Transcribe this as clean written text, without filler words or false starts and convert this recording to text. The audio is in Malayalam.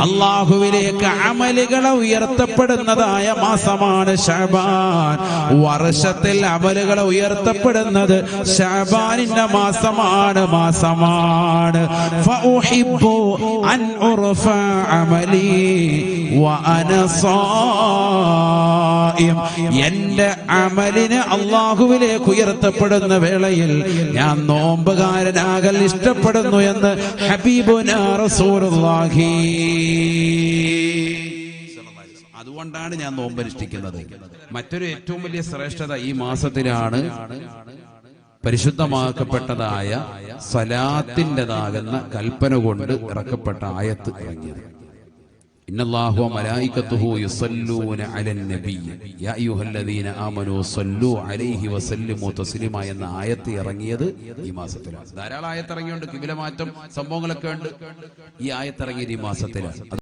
അല്ലാഹുവിലേക്ക് അമലുകൾ ഉയർത്തപ്പെടുന്നതായ മാസമാണ് ശഅബാൻ. വർഷത്തിൽ അമലുകൾ ഉയർത്തപ്പെടുന്നത് ശഅബാനിന്റെ മാസമാണ്. ഫഉഹിബ്ബു അൻ ഉർഫ അമലി വഅന സായിം. എന്റെ അമലിനെ അല്ലാഹുവിലേക്ക് ഉയർത്തപ്പെടുന്ന വേളയിൽ ഞാൻ നോമ്പുകാരനാകൽ ഇഷ്ടപ്പെടുന്നു എന്ന് ഹബീബുനാ റസൂലുള്ളാഹി. അതുകൊണ്ടാണ് ഞാൻ നോമ്പനുഷ്ഠിക്കുന്നത്. മറ്റൊരു ഏറ്റവും വലിയ ശ്രേഷ്ഠത ഈ മാസത്തിലാണ് പരിശുദ്ധമാക്കപ്പെട്ടതായ സലാത്തിൻ്റെതാകുന്ന കൽപ്പന കൊണ്ട് ഇറക്കപ്പെട്ട ആയത്ത് ഇറങ്ങിയത്. ഇന്നല്ലാഹു വമലായികത്തുഹു യുസല്ലൂന അലൻ നബിയ്യ യാ അയ്യുഹല്ലദീന ആമനൂ സല്ലൂ അലൈഹി വസല്ലിമു തസ്ലീമ എന്ന ആയത്ത് ഇറങ്ങിയത് ഈ മാസത്തിലാണ്. ധാരാളം ആയത്ത് ഇറങ്ങിയുണ്ട്, കിബില മാറ്റം സംഭവങ്ങളൊക്കെ ഉണ്ട്. ഈ ആയത്ത് ഇറങ്ങിയത് ഈ മാസത്തിലാണ്.